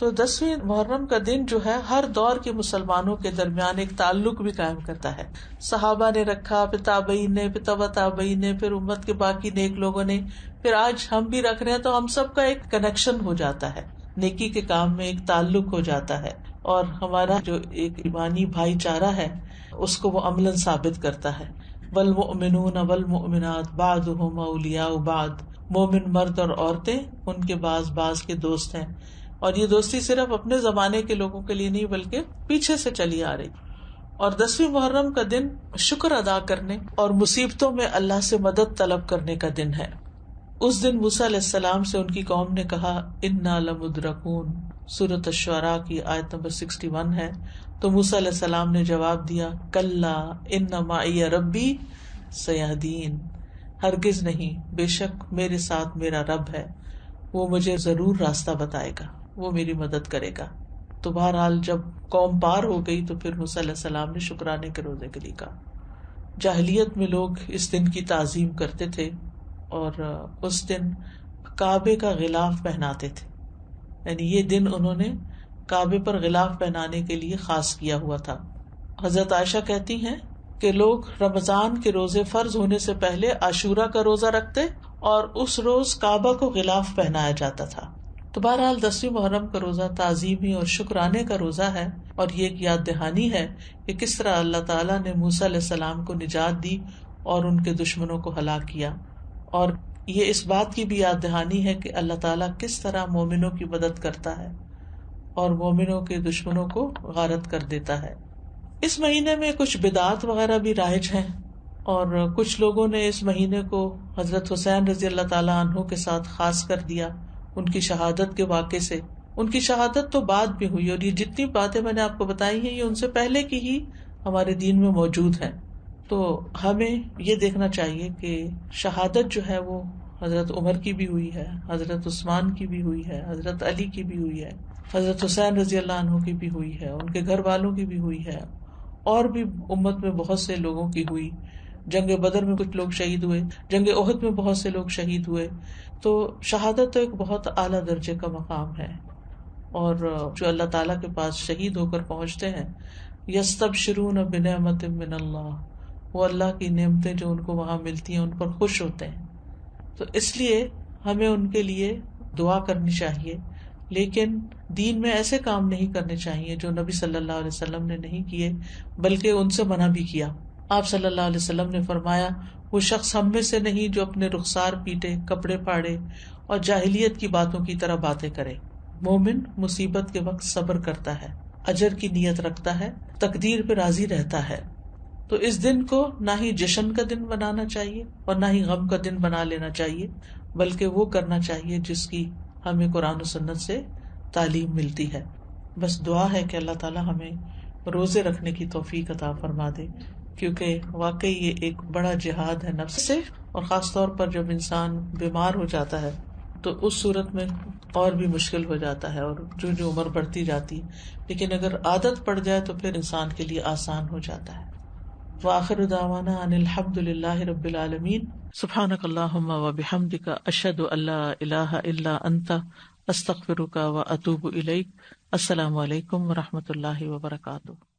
تو 10ویں محرم کا دن جو ہے ہر دور کے مسلمانوں کے درمیان ایک تعلق بھی قائم کرتا ہے. صحابہ نے رکھا، پھر تابعین نے، پھر تبع تابعین نے، پھر امت کے باقی نیک لوگوں نے، پھر آج ہم بھی رکھ رہے ہیں. تو ہم سب کا ایک کنیکشن ہو جاتا ہے، نیکی کے کام میں ایک تعلق ہو جاتا ہے، اور ہمارا جو ایک ایمانی بھائی چارہ ہے اس کو وہ عملاً ثابت کرتا ہے. والمؤمنون والمؤمنات بعضهم اولیاء بعض، مومن مرد اور عورتیں ان کے بعض کے دوست ہیں. اور یہ دوستی صرف اپنے زمانے کے لوگوں کے لیے نہیں بلکہ پیچھے سے چلی آ رہی. اور 10ویں محرم کا دن شکر ادا کرنے اور مصیبتوں میں اللہ سے مدد طلب کرنے کا دن ہے. اس دن موسیٰ علیہ السلام سے ان کی قوم نے کہا انا لمدرکون، سورۃ الشعراء کی آیت نمبر 61 ہے. تو موسیٰ علیہ السلام نے جواب دیا کلا ان معی ربی سیہدین، ہرگز نہیں، بے شک میرے ساتھ میرا رب ہے، وہ مجھے ضرور راستہ بتائے گا، وہ میری مدد کرے گا. تو بہرحال جب قوم پار ہو گئی تو پھر موسیٰ علیہ السلام نے شکرانے کے روزے کے لیے کہا. جاہلیت میں لوگ اس دن کی تعظیم کرتے تھے اور اس دن کعبے کا غلاف پہناتے تھے، یعنی یہ دن انہوں نے کعبے پر غلاف پہنانے کے لیے خاص کیا ہوا تھا. حضرت عائشہ کہتی ہیں کہ لوگ رمضان کے روزے فرض ہونے سے پہلے عاشورہ کا روزہ رکھتے اور اس روز کعبہ کو غلاف پہنایا جاتا تھا. تو بہرحال 10ویں محرم کا روزہ تعظیمی اور شکرانے کا روزہ ہے، اور یہ ایک یاد دہانی ہے کہ کس طرح اللہ تعالیٰ نے موسیٰ علیہ السلام کو نجات دی اور ان کے دشمنوں کو ہلاک کیا. اور یہ اس بات کی بھی یاد دہانی ہے کہ اللہ تعالیٰ کس طرح مومنوں کی مدد کرتا ہے اور مومنوں کے دشمنوں کو غارت کر دیتا ہے. اس مہینے میں کچھ بدعات وغیرہ بھی رائج ہیں، اور کچھ لوگوں نے اس مہینے کو حضرت حسین رضی اللہ تعالیٰ عنہ کے ساتھ خاص کر دیا ان کی شہادت کے واقعے سے. ان کی شہادت تو بعد میں ہوئی، اور یہ جتنی باتیں میں نے آپ کو بتائی ہیں یہ ان سے پہلے کی ہی ہمارے دین میں موجود ہیں. تو ہمیں یہ دیکھنا چاہیے کہ شہادت جو ہے وہ حضرت عمر کی بھی ہوئی ہے، حضرت عثمان کی بھی ہوئی ہے، حضرت علی کی بھی ہوئی ہے، حضرت حسین رضی اللہ عنہ کی بھی ہوئی ہے، ان کے گھر والوں کی بھی ہوئی ہے، اور بھی امت میں بہت سے لوگوں کی ہوئی. جنگ بدر میں کچھ لوگ شہید ہوئے، جنگ احد میں بہت سے لوگ شہید ہوئے. تو شہادت تو ایک بہت اعلیٰ درجے کا مقام ہے، اور جو اللہ تعالیٰ کے پاس شہید ہو کر پہنچتے ہیں یستبشرون بنعمت من اللہ، وہ اللہ کی نعمتیں جو ان کو وہاں ملتی ہیں ان پر خوش ہوتے ہیں. تو اس لیے ہمیں ان کے لیے دعا کرنی چاہیے، لیکن دین میں ایسے کام نہیں کرنے چاہیے جو نبی صلی اللہ علیہ وسلم نے نہیں کیے بلکہ ان سے منع بھی کیا. آپ صلی اللہ علیہ وسلم نے فرمایا وہ شخص ہم میں سے نہیں جو اپنے رخسار پیٹے، کپڑے پھاڑے اور جاہلیت کی باتوں کی طرح باتیں کرے. مومن مصیبت کے وقت صبر کرتا ہے، اجر کی نیت رکھتا ہے، تقدیر پہ راضی رہتا ہے. تو اس دن کو نہ ہی جشن کا دن بنانا چاہیے اور نہ ہی غم کا دن بنا لینا چاہیے، بلکہ وہ کرنا چاہیے جس کی ہمیں قرآن و سنت سے تعلیم ملتی ہے. بس دعا ہے کہ اللہ تعالی ہمیں روزے رکھنے کی توفیق عطا فرما دے، کیونکہ واقعی یہ ایک بڑا جہاد ہے نفس سے، اور خاص طور پر جب انسان بیمار ہو جاتا ہے تو اس صورت میں اور بھی مشکل ہو جاتا ہے، اور جو عمر بڑھتی جاتی، لیکن اگر عادت پڑ جائے تو پھر انسان کے لیے آسان ہو جاتا ہے. وآخر دعوانا ان الحمد للہ رب العالمین. سبحانک اللہم وبحمدک، اشہد ان لا الہ الا انت، استغفرک واتوب الیک. السلام علیکم ورحمۃ اللہ وبرکاتہ.